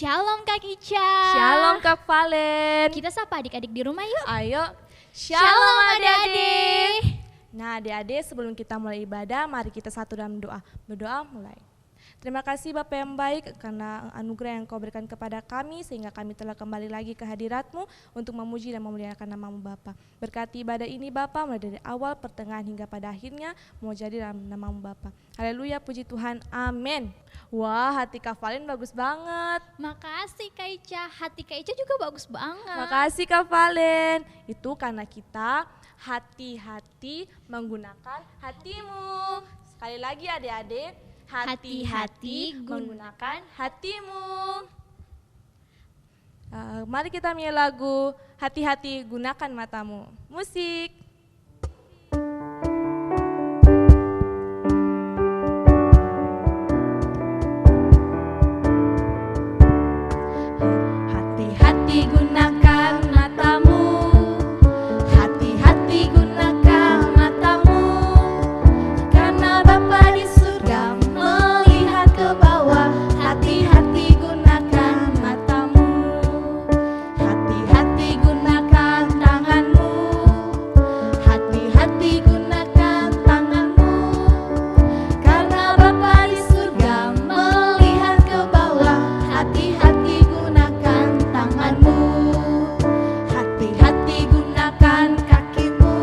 Shalom Kak Ica. Shalom Kak Valen. Kita sapa adik-adik di rumah yuk. Ayo, Shalom adik-adik. Nah adik-adik, sebelum kita mulai ibadah, mari kita satu dalam doa. Berdoa mulai. Terima kasih Bapa yang baik karena anugerah yang Kau berikan kepada kami sehingga kami telah kembali lagi ke hadirat-Mu untuk memuji dan memuliakan nama-Mu Bapa. Berkati ibadah ini Bapa mulai dari awal, pertengahan hingga pada akhirnya mau jadi dalam nama-Mu Bapa. Haleluya, puji Tuhan, amin. Wah, hati Kak Valen bagus banget. Makasih Kak Ica, hati Kak Ica juga bagus banget. Makasih Kak Valen. Itu karena kita hati-hati menggunakan hatimu. Sekali lagi adik-adik, hati-hati menggunakan hatimu. Mari kita nyanyi lagu Hati-hati Gunakan Matamu. Musik. Hati-hati gunakan matamu. Hati-hati gunakan matamu. Karena Bapa di surga melihat ke bawah. Hati-hati gunakan matamu. Hati-hati gunakan tanganmu. Hati-hati gunakan tanganmu. Karena Bapa di surga melihat ke bawah. Hati-hati gunakan tanganmu. Hati-hati gunakan kakimu.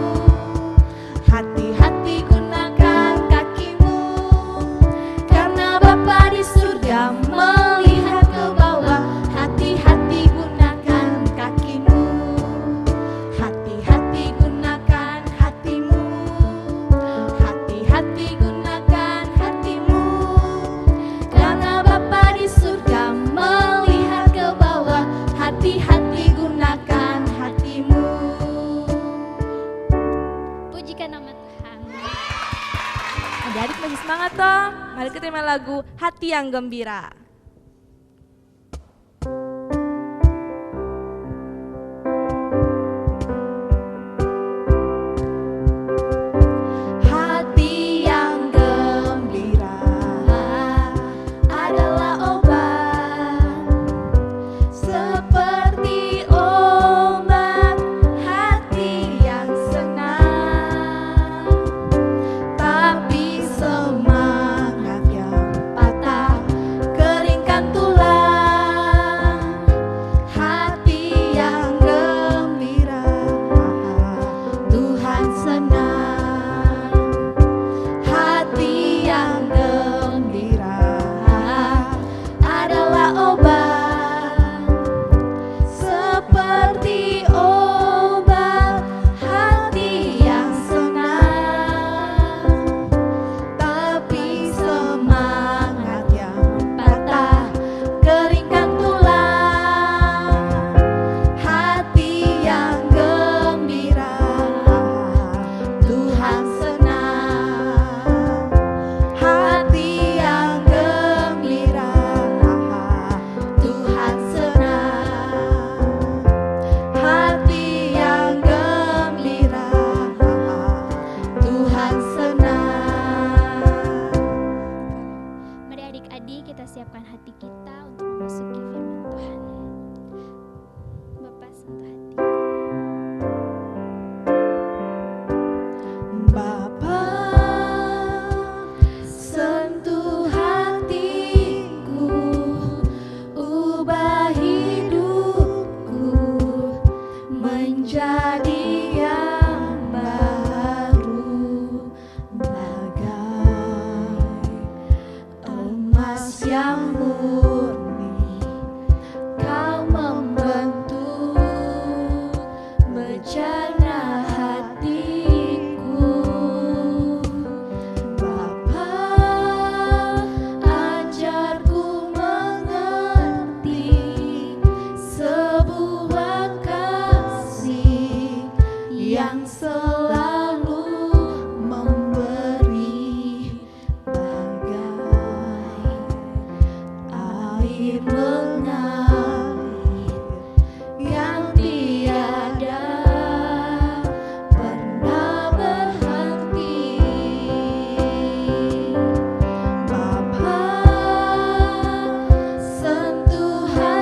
Hati-hati gunakan kakimu. Karena Bapa di surga melihat ke bawah. Hati-hati gunakan kakimu. Hati-hati gunakan hatimu. Hati-hati gunakan hatimu. Karena Bapa di surga melihat ke bawah. Hati-hati gunakan hatimu. Pujikan nama Tuhan. Adik-adik masih semangat toh? Mari kita terima lagu Hati yang Gembira. Hati yang gembira adalah obat, seperti obat hati yang senang. Tapi semangat yang patah keringkan tulang. Hati yang gembira Tuhan senang. Hati yang gembira adalah obat, seperti obat hati yang senang. Tapi semangat yang patah keringkan tulang. Hati yang gembira Tuhan senang. Hati yang gembira Tuhan senang. Hati yang gembira Tuhan senang. Mari adik-adik kita siapkan hati kita untuk memasuki firman Tuhan. Bapa sentuh hati. Bapa, sentuh hatiku, ubah hidupku menjadi yang baru, bagai emas yang murni. Kau membentuk bejana hatiku. Bapa, ajarku mengerti sebuah kasih yang selalu memberi, bagai air mengalir yang tiada pernah berhenti. Bapa, sentuh hati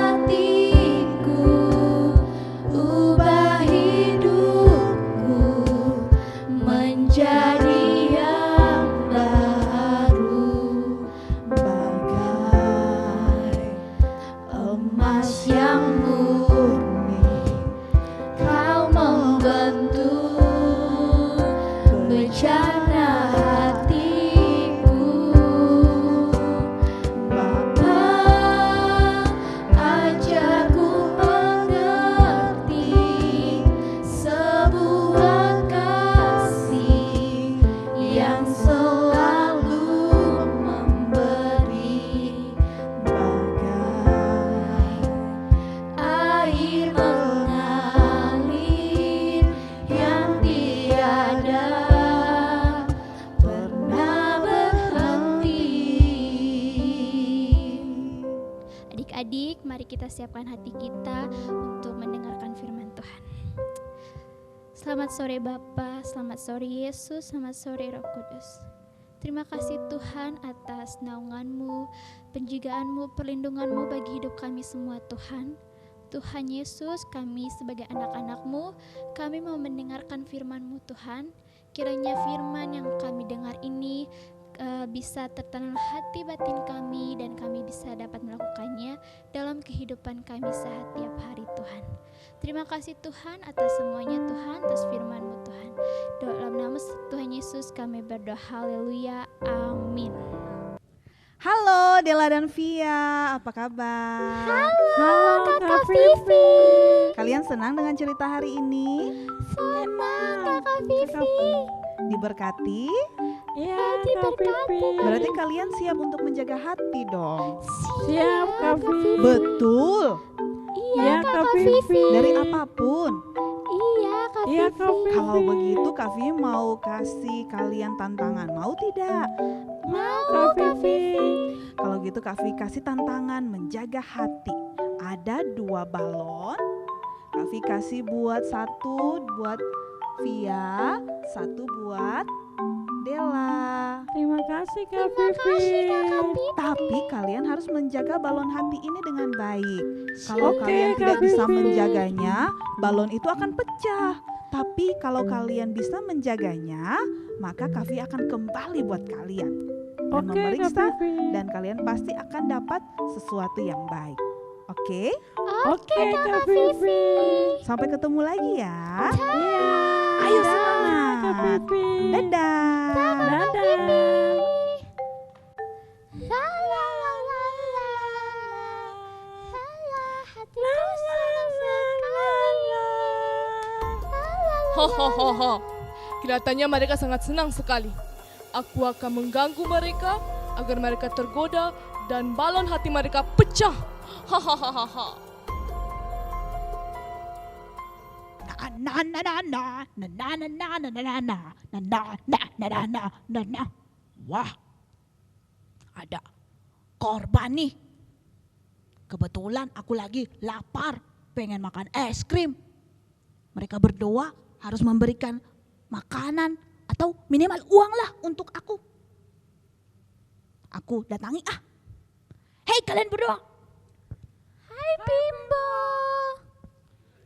persiapkan hati kita untuk mendengarkan firman Tuhan. Selamat sore Bapa, selamat sore Yesus, selamat sore Roh Kudus. Terima kasih Tuhan atas naungan-Mu, penjagaanmu, perlindungan-Mu bagi hidup kami semua Tuhan. Tuhan Yesus, kami sebagai anak-anak-Mu, kami mau mendengarkan firman-Mu Tuhan. Kiranya firman yang kami dengar ini bisa tertanam hati batin kami dan kami bisa dapat melakukannya dalam kehidupan kami setiap hari Tuhan. Terima kasih Tuhan atas semuanya Tuhan, atas firman-Mu Tuhan. Dalam nama Tuhan Yesus kami berdoa, haleluya, amin. Halo Dela dan Via, apa kabar? Halo Kakak Vivi. Kalian senang dengan cerita hari ini? Senang Kakak Vivi. Diberkati? Iya, diberkati. Berarti kalian siap untuk menjaga hati dong? Siap Kak Vivi. Betul, Iya Kak Vivi. dari apapun. Iya Kak Iya Kak Vivi. Vivi. Kalau begitu Kak Vi mau kasih kalian tantangan, mau tidak? Mau Kak Vivi. Kalau gitu Kak Vi kasih tantangan menjaga hati. Ada 2 balon, Kak Vi kasih buat 1 buat Via, 1 buat Dela. Terima kasih Kak Terima kasih Vivi. Kakak Vivi. Tapi kalian harus menjaga balon hati ini dengan baik. Kalau Oke, kalian tidak Kak bisa Vivi. menjaganya, balon itu akan pecah. Tapi kalau kalian bisa menjaganya, maka Kak Vi akan kembali buat kalian dan Oke Kak memeriksa, Vivi. dan kalian pasti akan dapat sesuatu yang baik. Oke? Oke Kak Vivi. Sampai ketemu lagi ya. Iya. Ayo Dah, semangat. Kak Vivi. Dadah. Dadah. La la la la la. La la, hatiku senang sekali. Hahaha, kelihatannya mereka sangat senang sekali. Aku akan mengganggu mereka agar mereka tergoda dan balon hati mereka pecah. Hahaha. Wah, ada korban nih. Kebetulan aku lagi lapar, pengen makan es krim. Mereka berdoa harus memberikan makanan atau minimal uang lah untuk aku. Aku datangi Hei kalian berdua, Hai Bimbo.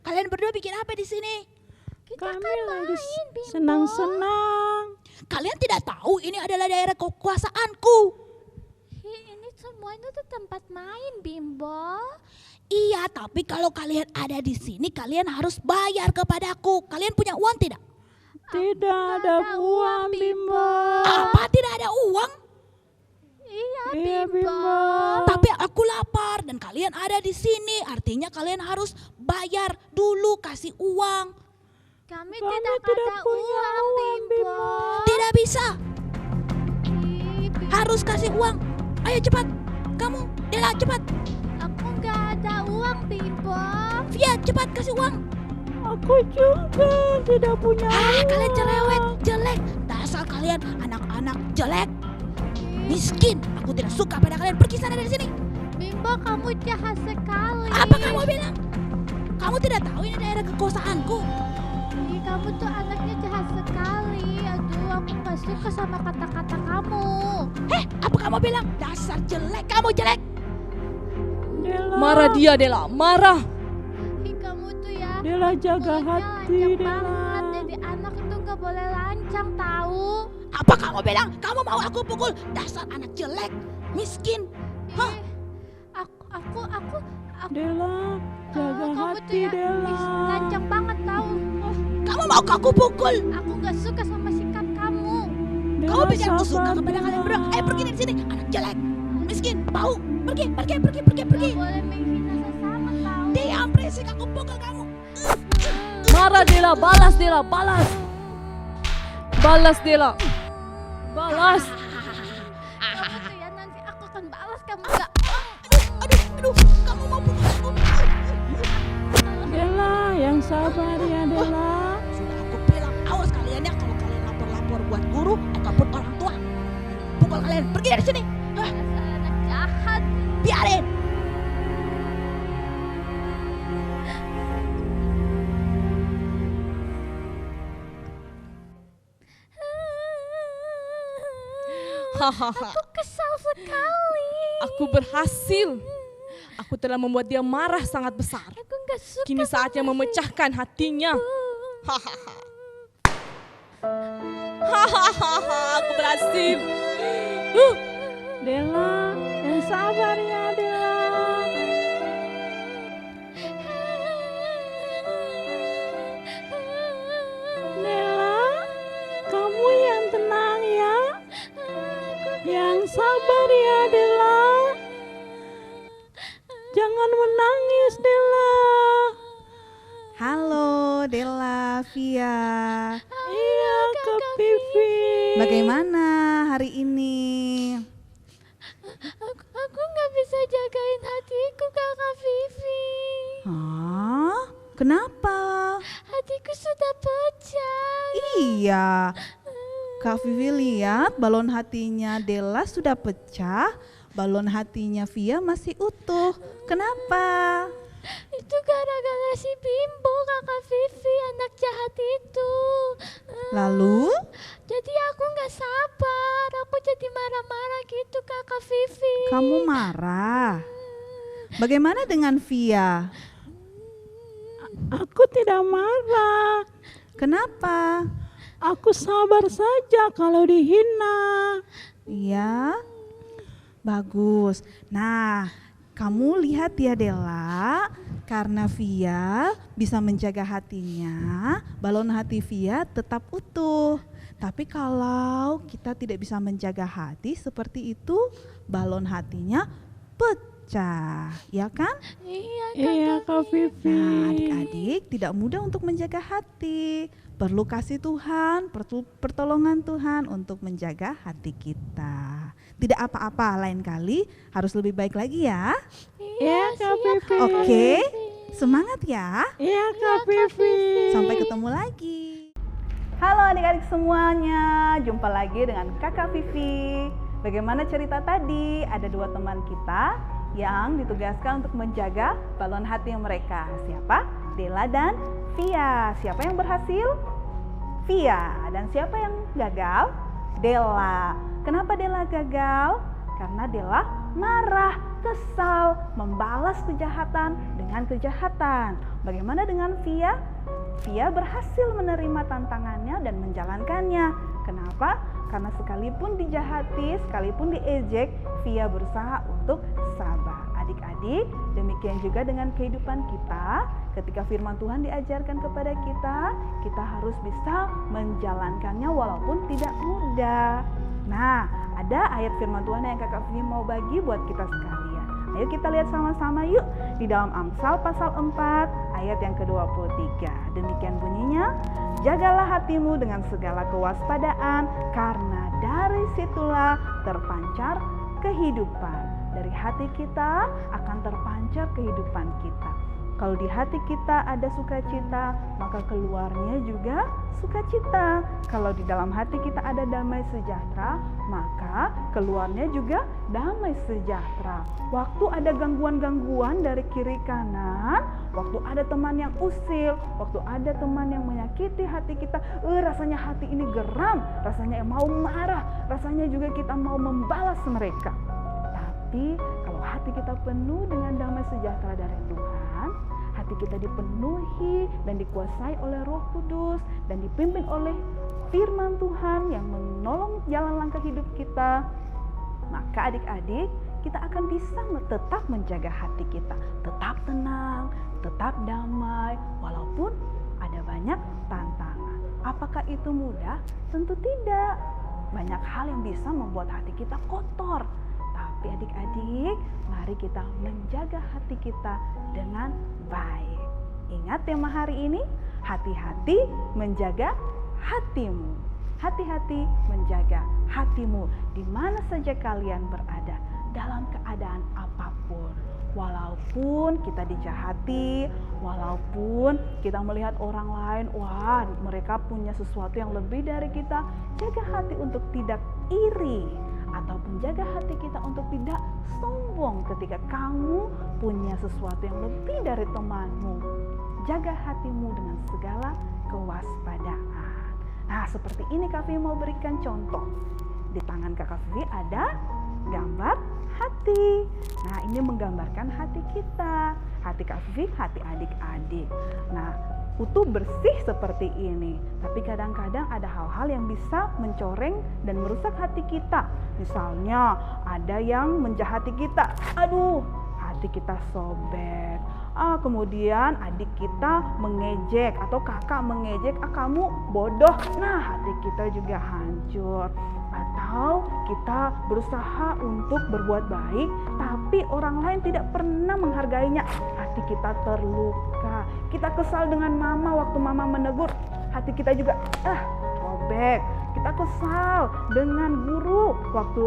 kalian berdua bikin apa di sini? Kita Kami akan lagi main Bimbo. senang-senang. Kalian tidak tahu ini adalah daerah kekuasaanku. Ini semua itu tuh tempat main Bimbo. Iya, tapi kalau kalian ada di sini, kalian harus bayar kepadaku. Kalian punya uang tidak? Tidak ada uang Bimbo. Apa tidak ada uang? Iya Iya Bimbo. Bimbo. Tapi aku lapar dan kalian ada di sini. Artinya kalian harus bayar dulu, kasih uang. Kami Kami tidak tidak ada punya uang uang, Bimbo. Tidak bisa, Ih, Bimbo. harus kasih uang. Ayo cepat, kamu, Dela cepat. Aku nggak ada uang Bimbo. Via cepat kasih uang. Aku juga tidak punya uang. Kalian cerewet, jelek. Dasar kalian anak-anak jelek, miskin. Aku tidak suka pada kalian. Pergi sana dari sini. Bimbo kamu jahat sekali. Apa kamu bilang? Kamu tidak tahu ini daerah kekuasaanku. Ih, kamu tuh anaknya jahat sekali. Aduh, aku nggak suka sama kata-kata kamu. Apa kamu bilang? Dasar jelek, kamu jelek. Dela. Marah dia, Dela, marah. Ih, kamu tuh ya. Dela jaga mulutnya hati lancang Dela. banget. Jadi anak itu nggak boleh lancang tahu. Apa kamu bilang? Kamu mau aku pukul? Dasar anak jelek, miskin. Hah? Ih, aku Dela jaga kamu tuh hati ya Dela. lancang banget tahu. Kamu mau aku pukul? Aku nggak suka sama sikap kamu. Kamu Dela, pikir aku suka sabar, kepada Dela. kalian berdua? Ayo pergi dari sini, anak jelek, miskin, bau. Pergi. Nggak boleh menghina sesama tahu. Diam berisik, aku pukul kamu. Marah Dela, balas Dela, balas. Balas Dela. Balas. Kamu tuh ya nanti aku akan balas kamu nggak. Aduh, kamu mau pukul aku? Dela yang sabar ya Dela. Sudah aku bilang, awas kalian ya kalau kalian lapor-lapor buat guru ataupun orang tua. Pukul kalian, pergi dari sini. Dasar anak jahat. Biarin. Hahaha. Kesal sekali. Aku berhasil. Aku telah membuat dia marah sangat besar. Aku nggak suka. Kini saatnya memecahkan hatinya. Hahaha. Hahaha, aku berhasil. Dela, yang sabar ya Dela. Dela, kamu yang tenang ya. Yang sabar ya Dela. Jangan menangis Dela. Halo Dela, Via. Iya Kak Vivi. Bagaimana hari ini? Aku nggak bisa jagain hatiku, Kakak Vivi. Hah? Kenapa? Hatiku sudah pecah. Iya, Kak Vivi lihat balon hatinya Dela sudah pecah, balon hatinya Via masih utuh. Kenapa? Itu gara-gara si Bimbo, Kakak Vivi, anak jahat itu. Lalu? Jadi aku nggak sabar, aku jadi marah-marah gitu, Kakak Vivi. Kamu marah? Bagaimana dengan Via? Aku tidak marah. Kenapa? Aku sabar saja kalau dihina. Iya, bagus. Nah, kamu lihat ya Dela, karena Via bisa menjaga hatinya, balon hati Via tetap utuh. Tapi kalau kita tidak bisa menjaga hati seperti itu, balon hatinya pecah, ya kan? Iya Kak Vivi. Nah, adik-adik tidak mudah untuk menjaga hati. Perlu kasih Tuhan, pertolongan Tuhan untuk menjaga hati kita. Tidak apa-apa, lain kali harus lebih baik lagi ya. Iya Kak Vivi. Oke, semangat ya. Iya Kak Vivi. Sampai ketemu lagi. Halo adik-adik semuanya, jumpa lagi dengan Kakak Vivi. Bagaimana cerita tadi? Ada dua teman kita yang ditugaskan untuk menjaga balon hati mereka. Siapa? Dela dan Via. Siapa yang berhasil? Via. Dan siapa yang gagal? Dela. Kenapa Dela gagal? Karena Dela marah, kesal, membalas kejahatan dengan kejahatan. Bagaimana dengan Via? Via berhasil menerima tantangannya dan menjalankannya. Kenapa? Karena sekalipun dijahati, sekalipun diejek, Via berusaha untuk sabar. Adik-adik, demikian juga dengan kehidupan kita. Ketika firman Tuhan diajarkan kepada kita harus bisa menjalankannya walaupun tidak mudah. Nah, ada ayat firman Tuhan yang Kakak Vivi mau bagi buat kita sekalian. Ayo kita lihat sama-sama yuk di dalam Amsal pasal 4 ayat yang ke-23. Demikian bunyinya, jagalah hatimu dengan segala kewaspadaan karena dari situlah terpancar kehidupan. Dari hati kita akan terpancar kehidupan kita. Kalau di hati kita ada sukacita, maka keluarnya juga sukacita. Kalau di dalam hati kita ada damai sejahtera, maka keluarnya juga damai sejahtera. Waktu ada gangguan-gangguan dari kiri kanan, waktu ada teman yang usil, waktu ada teman yang menyakiti hati kita, rasanya hati ini geram, rasanya mau marah, rasanya juga kita mau membalas mereka. Tapi kalau hati kita penuh dengan damai sejahtera dari Tuhan, hati kita dipenuhi dan dikuasai oleh Roh Kudus dan dipimpin oleh firman Tuhan yang menolong jalan langkah hidup kita, maka adik-adik kita akan bisa tetap menjaga hati kita, tetap tenang, tetap damai walaupun ada banyak tantangan. Apakah itu mudah? Tentu tidak. Banyak hal yang bisa membuat hati kita kotor. Tapi adik-adik, mari kita menjaga hati kita dengan baik. Ingat tema hari ini, hati-hati menjaga hatimu. Hati-hati menjaga hatimu di mana saja kalian berada, dalam keadaan apapun. Walaupun kita dijahati, walaupun kita melihat orang lain, wah mereka punya sesuatu yang lebih dari kita, jaga hati untuk tidak iri. Ataupun jaga hati kita untuk tidak sombong ketika kamu punya sesuatu yang lebih dari temanmu. Jaga hatimu dengan segala kewaspadaan. Nah, seperti ini kami mau berikan contoh. Di tangan Kakak Vivi ada gambar hati. Nah, ini menggambarkan hati kita. Hati Kak Vivi, hati adik-adik. Nah, utuh bersih seperti ini. Tapi kadang-kadang ada hal-hal yang bisa mencoreng dan merusak hati kita. Misalnya, ada yang menjahati kita. Aduh, hati kita sobek. Kemudian adik kita mengejek atau kakak mengejek, kamu bodoh. Nah, hati kita juga hancur. Atau kita berusaha untuk berbuat baik, tapi orang lain tidak pernah menghargainya. Hati kita terluka. Kita kesal dengan mama waktu mama menegur. Hati kita juga robek. Kita kesal dengan guru waktu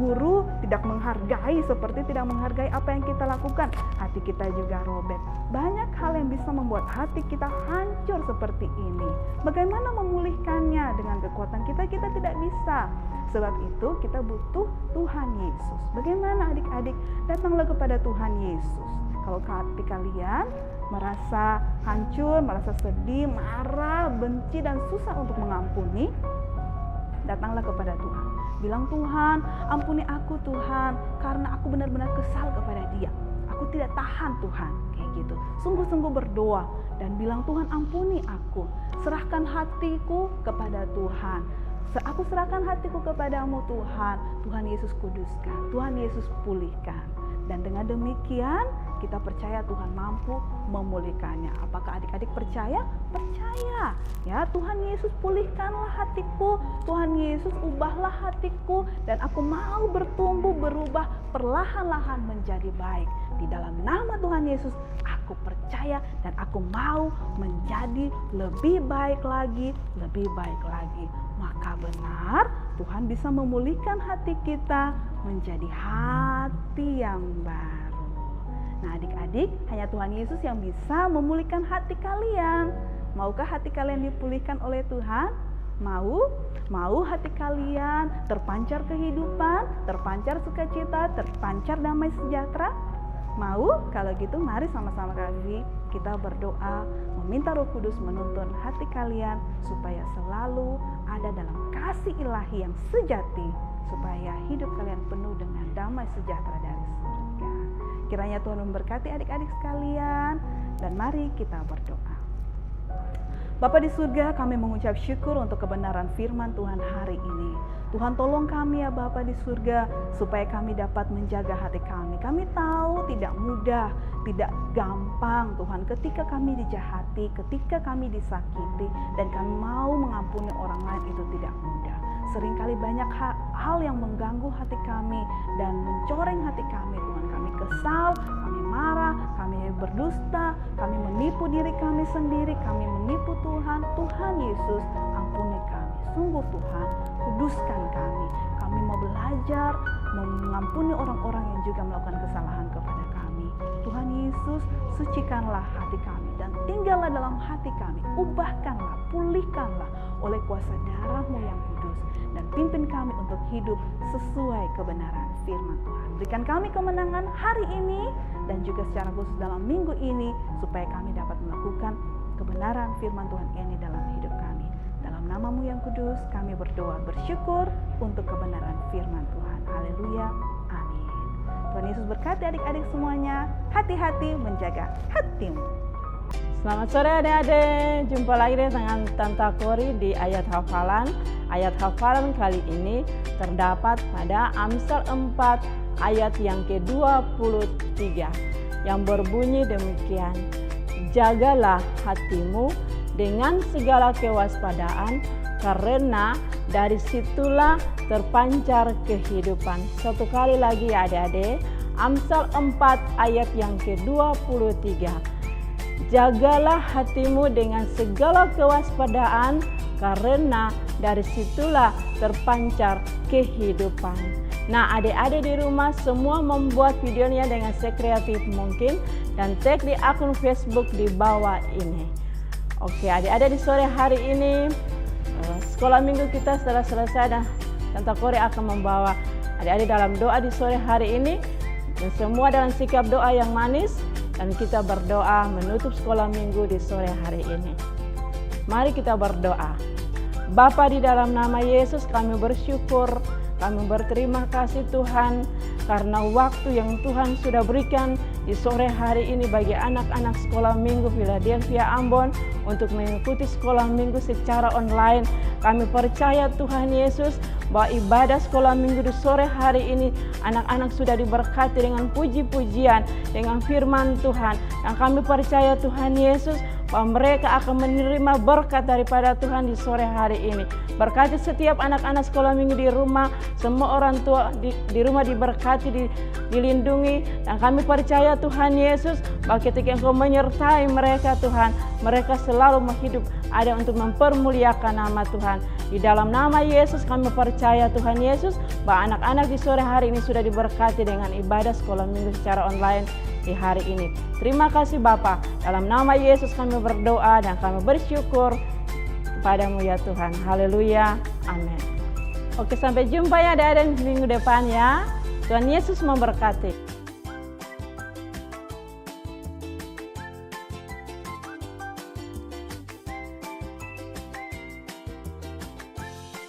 guru tidak menghargai, seperti tidak menghargai apa yang kita lakukan. Hati kita juga robek. Banyak hal yang bisa membuat hati kita hancur seperti ini. Bagaimana memulihkannya? Dengan kekuatan kita tidak bisa. Sebab itu kita butuh Tuhan Yesus. Bagaimana adik-adik? Datanglah kepada Tuhan Yesus. Kalau hati kalian merasa hancur, merasa sedih, marah, benci, dan susah untuk mengampuni, datanglah kepada Tuhan. Bilang, Tuhan, ampuni aku Tuhan, karena aku benar-benar kesal kepada dia. Aku tidak tahan Tuhan, kayak gitu. Sungguh-sungguh berdoa dan bilang, Tuhan ampuni aku. Serahkan hatiku kepada Tuhan. Aku serahkan hatiku kepadamu Tuhan. Tuhan Yesus kuduskan, Tuhan Yesus pulihkan. Dan dengan demikian kita percaya Tuhan mampu memulihkannya. Apakah adik-adik percaya? Percaya. Ya, Tuhan Yesus pulihkanlah hatiku. Tuhan Yesus ubahlah hatiku. Dan aku mau bertumbuh, berubah perlahan-lahan menjadi baik. Di dalam nama Tuhan Yesus, aku percaya dan aku mau menjadi lebih baik lagi, lebih baik lagi. Maka benar Tuhan bisa memulihkan hati kita menjadi hati yang baru. Nah adik-adik, hanya Tuhan Yesus yang bisa memulihkan hati kalian. Maukah hati kalian dipulihkan oleh Tuhan? Mau? Mau hati kalian terpancar kehidupan, terpancar sukacita, terpancar damai sejahtera? Mau? Kalau gitu mari sama-sama kita berdoa, meminta Roh Kudus menuntun hati kalian supaya selalu ada dalam kasih ilahi yang sejati, supaya hidup kalian penuh dengan damai sejahtera dari surga. Kiranya Tuhan memberkati adik-adik sekalian, dan mari kita berdoa. Bapa di surga, kami mengucap syukur untuk kebenaran firman Tuhan hari ini. Tuhan tolong kami ya Bapa di surga, supaya kami dapat menjaga hati kami. Kami tahu tidak mudah, tidak gampang Tuhan, ketika kami dijahati, ketika kami disakiti, dan kami mau mengampuni orang lain itu tidak mudah. Seringkali banyak hal yang mengganggu hati kami dan mencoreng hati kami Tuhan. Kami kesal, kami marah, kami berdusta, kami menipu diri kami sendiri, kami menipu Tuhan. Tuhan Yesus, ampuni kami. Sungguh Tuhan, kuduskan kami. Kami mau belajar mengampuni orang-orang yang juga melakukan kesalahan kepada kami. Tuhan Yesus, sucikanlah hati kami dan tinggallah dalam hati kami. Ubahkanlah, pulihkanlah oleh kuasa darah-Mu yang kudus, dan pimpin kami untuk hidup sesuai kebenaran firman Tuhan. Berikan kami kemenangan hari ini dan juga secara khusus dalam minggu ini, supaya kami dapat melakukan kebenaran firman Tuhan ini dalam hidup kami. Dalam nama-Mu yang kudus kami berdoa, bersyukur untuk kebenaran firman Tuhan. Haleluya, amin. Tuhan Yesus berkati adik-adik semuanya. Hati-hati menjaga hatimu. Selamat sore adik-adik, jumpa lagi dengan Tante Kori di ayat hafalan. Ayat hafalan kali ini terdapat pada Amsal 4 ayat yang ke-23 yang berbunyi demikian. Jagalah hatimu dengan segala kewaspadaan, karena dari situlah terpancar kehidupan. Satu kali lagi ya adik-adik, Amsal 4 ayat yang ke-23. Jagalah hatimu dengan segala kewaspadaan, karena dari situlah terpancar kehidupan. Nah adik-adik di rumah semua membuat videonya dengan sekreatif mungkin dan tag di akun Facebook di bawah ini. Oke adik-adik, di sore hari ini sekolah minggu kita setelah selesai dan Tante Kori akan membawa adik-adik dalam doa di sore hari ini, dan semua dalam sikap doa yang manis, dan kita berdoa menutup sekolah minggu di sore hari ini. Mari kita berdoa. Bapa, di dalam nama Yesus kami bersyukur, kami berterima kasih Tuhan karena waktu yang Tuhan sudah berikan di sore hari ini bagi anak-anak sekolah minggu Philadelphia Ambon untuk mengikuti sekolah minggu secara online. Kami percaya Tuhan Yesus bahwa ibadah sekolah minggu di sore hari ini anak-anak sudah diberkati dengan puji-pujian, dengan firman Tuhan. Dan kami percaya Tuhan Yesus bahwa mereka akan menerima berkat daripada Tuhan di sore hari ini. Berkati setiap anak-anak sekolah minggu di rumah, semua orang tua di rumah diberkati, dilindungi. Dan kami percaya Tuhan Yesus bahwa ketika Engkau menyertai mereka Tuhan, mereka selalu hidup ada untuk mempermuliakan nama Tuhan. Di dalam nama Yesus kami percaya Tuhan Yesus bahwa anak-anak di sore hari ini sudah diberkati dengan ibadah sekolah minggu secara online di hari ini. Terima kasih Bapa. Dalam nama Yesus kami berdoa dan kami bersyukur kepadamu ya Tuhan. Haleluya. Amin. Oke, sampai jumpa ya adik-adik minggu depan ya. Tuhan Yesus memberkati.